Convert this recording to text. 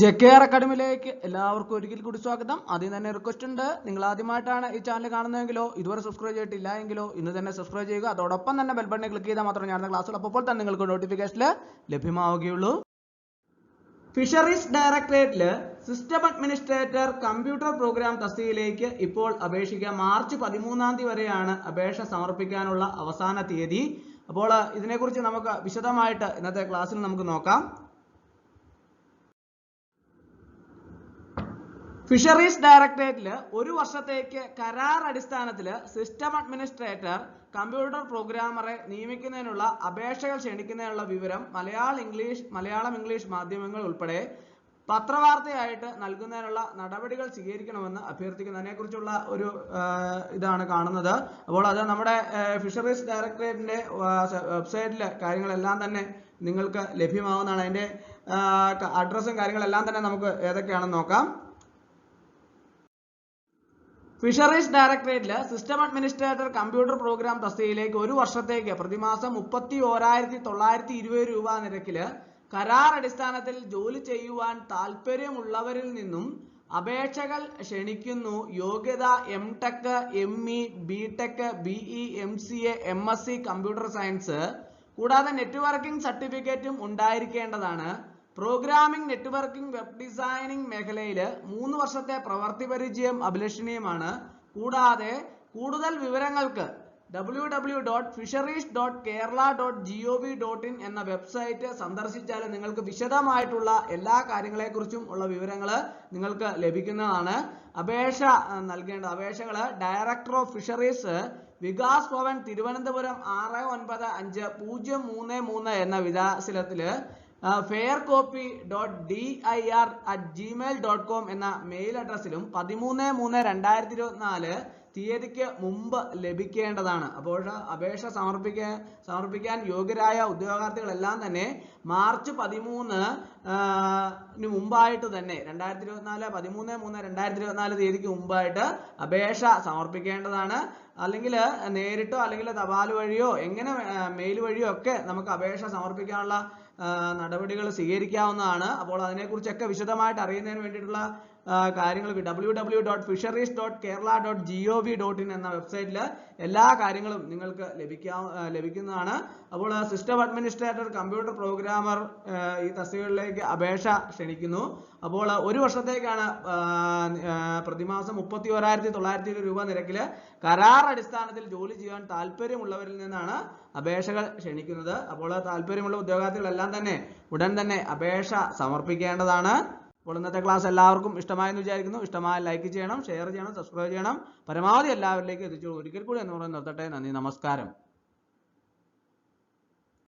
ജെകെആർ അക്കാഡമിയിലേക്ക് എല്ലാവർക്കും ഒരിക്കൽ കൂടി സ്വാഗതം. ആദ്യം തന്നെ റിക്വസ്റ്റ് ഉണ്ട്, നിങ്ങൾ ആദ്യമായിട്ടാണ് ഈ ചാനൽ കാണുന്നതെങ്കിലോ ഇതുവരെ സബ്സ്ക്രൈബ് ചെയ്തിട്ടില്ല എങ്കിലോ ഇന്ന് തന്നെ സബ്സ്ക്രൈബ് ചെയ്യുക. അതോടൊപ്പം തന്നെ ബെൽ ബട്ടൺ ക്ലിക്ക് ചെയ്താൽ മാത്രമേ ഞാൻ ക്ലാസ്സുകൾ അപ്പോൾ തന്നെ നിങ്ങൾക്ക് നോട്ടിഫിക്കേഷൻ ലഭ്യമാവുകയുള്ളൂ. ഫിഷറീസ് ഡയറക്ടറേറ്റിൽ സിസ്റ്റം അഡ്മിനിസ്ട്രേറ്റർ കമ്പ്യൂട്ടർ പ്രോഗ്രാം തസ്തികയിലേക്ക് ഇപ്പോൾ അപേക്ഷിക്കാം. മാർച്ച് 13 വരെയാണ് അപേക്ഷ സമർപ്പിക്കാനുള്ള അവസാന തീയതി. അപ്പോൾ ഇതിനെക്കുറിച്ച് നമുക്ക് വിശദമായിട്ട് ഇന്നത്തെ ക്ലാസ്സിൽ നമുക്ക് നോക്കാം. ഫിഷറീസ് ഡയറക്ടറേറ്റിൽ ഒരു വർഷത്തേക്ക് കരാർ അടിസ്ഥാനത്തിൽ സിസ്റ്റം അഡ്മിനിസ്ട്രേറ്റർ കമ്പ്യൂട്ടർ പ്രോഗ്രാമറെ നിയമിക്കുന്നതിനുള്ള അപേക്ഷകൾ ക്ഷണിക്കുന്നതിനുള്ള വിവരം മലയാളം ഇംഗ്ലീഷ് മാധ്യമങ്ങൾ ഉൾപ്പെടെ പത്രവാർത്തയായിട്ട് നൽകുന്നതിനുള്ള നടപടികൾ സ്വീകരിക്കണമെന്ന് അഭ്യർത്ഥിക്കുന്നു. അതിനെക്കുറിച്ചുള്ള ഒരു ഇതാണ് കാണുന്നത്. അപ്പോൾ അത് നമ്മുടെ ഫിഷറീസ് ഡയറക്ടറേറ്റിന്റെ വെബ്സൈറ്റിലെ കാര്യങ്ങളെല്ലാം തന്നെ നിങ്ങൾക്ക് ലഭ്യമാവുന്നതാണ്. അതിന്റെ അഡ്രസ്സും കാര്യങ്ങളെല്ലാം തന്നെ നമുക്ക് ഏതൊക്കെയാണെന്ന് നോക്കാം. ഫിഷറീസ് ഡയറക്ടറേറ്റിൽ സിസ്റ്റം അഡ്മിനിസ്ട്രേറ്റർ കമ്പ്യൂട്ടർ പ്രോഗ്രാം തസ്തികയിലേക്ക് ഒരു വർഷത്തേക്ക് പ്രതിമാസം 31,920 രൂപ നിരക്കിൽ കരാർ അടിസ്ഥാനത്തിൽ ജോലി ചെയ്യുവാൻ താല്പര്യമുള്ളവരിൽ നിന്നും അപേക്ഷകൾ ക്ഷണിക്കുന്നു. യോഗ്യത MTech, ME, BTech, BE, MCA, MSc computer science കൂടാതെ നെറ്റ്വർക്കിംഗ് സർട്ടിഫിക്കറ്റും ഉണ്ടായിരിക്കേണ്ടതാണ്. പ്രോഗ്രാമിംഗ്, നെറ്റ്വർക്കിംഗ്, വെബ് ഡിസൈനിങ് മേഖലയിൽ 3 വർഷത്തെ പ്രവൃത്തി പരിചയം അഭിലഷണീയമാണ്. കൂടാതെ കൂടുതൽ വിവരങ്ങൾക്ക് www.fisheries.kerala.gov.in എന്ന വെബ്സൈറ്റ് സന്ദർശിച്ചാൽ നിങ്ങൾക്ക് വിശദമായിട്ടുള്ള എല്ലാ കാര്യങ്ങളെക്കുറിച്ചും ഉള്ള വിവരങ്ങൾ നിങ്ങൾക്ക് ലഭിക്കുന്നതാണ്. അപേക്ഷകൾ director of fisheries, Vikas Bhavan, Thiruvananthapuram 693033 എന്ന വിലാസത്തിൽ faircopy.dir@gmail.com എന്ന മെയിൽ അഡ്രസ്സിലും 13/3/2024 തീയതിക്ക് മുമ്പ് ലഭിക്കേണ്ടതാണ്. അപ്പോൾ അപേക്ഷ സമർപ്പിക്കാൻ യോഗ്യരായ ഉദ്യോഗാർത്ഥികളെല്ലാം തന്നെ മാർച്ച് 13 മുമ്പായിട്ട് തന്നെ 13/3/2024 തീയതിക്ക് മുമ്പായിട്ട് അപേക്ഷ സമർപ്പിക്കേണ്ടതാണ്. അല്ലെങ്കിൽ നേരിട്ടോ അല്ലെങ്കിൽ തപാൽ വഴിയോ എങ്ങനെ മെയിൽ വഴിയോ ഒക്കെ നമുക്ക് അപേക്ഷ സമർപ്പിക്കാനുള്ള നടപടികൾ സ്വീകരിക്കാവുന്നതാണ്. അപ്പോൾ അതിനെക്കുറിച്ചൊക്കെ വിശദമായിട്ട് അറിയുന്നതിന് വേണ്ടിയിട്ടുള്ള കാര്യങ്ങൾ www.fisheries.kerala.gov.in എന്ന വെബ്സൈറ്റിൽ എല്ലാ കാര്യങ്ങളും നിങ്ങൾക്ക് ലഭിക്കുന്നതാണ്. അപ്പോൾ സിസ്റ്റം അഡ്മിനിസ്ട്രേറ്റർ കമ്പ്യൂട്ടർ പ്രോഗ്രാമർ ഈ തസ്തികകളിലേക്ക് അപേക്ഷ ക്ഷണിക്കുന്നു. അപ്പോൾ ഒരു വർഷത്തേക്കാണ് പ്രതിമാസം 31,900 രൂപ നിരക്കിൽ കരാർ അടിസ്ഥാനത്തിൽ ജോലി ചെയ്യാൻ താല്പര്യമുള്ളവരിൽ നിന്നാണ് അപേക്ഷകൾ ക്ഷണിക്കുന്നത്. അപ്പോൾ താല്പര്യമുള്ള ഉദ്യോഗാർത്ഥികളെല്ലാം തന്നെ ഉടൻ തന്നെ അപേക്ഷ സമർപ്പിക്കേണ്ടതാണ്. അപ്പോൾ ഇന്നത്തെ ക്ലാസ് എല്ലാവർക്കും ഇഷ്ടമായെന്ന് വിചാരിക്കുന്നു. ഇഷ്ടമായ ലൈക്ക് ചെയ്യണം, ഷെയർ ചെയ്യണം, സബ്സ്ക്രൈബ് ചെയ്യണം. പരമാവധി എല്ലാവരിലേക്കും എത്തിച്ചു. ഒരിക്കൽ കൂടി എന്ന് പറയുന്നത് നിർത്തട്ടെ. നന്ദി, നമസ്കാരം.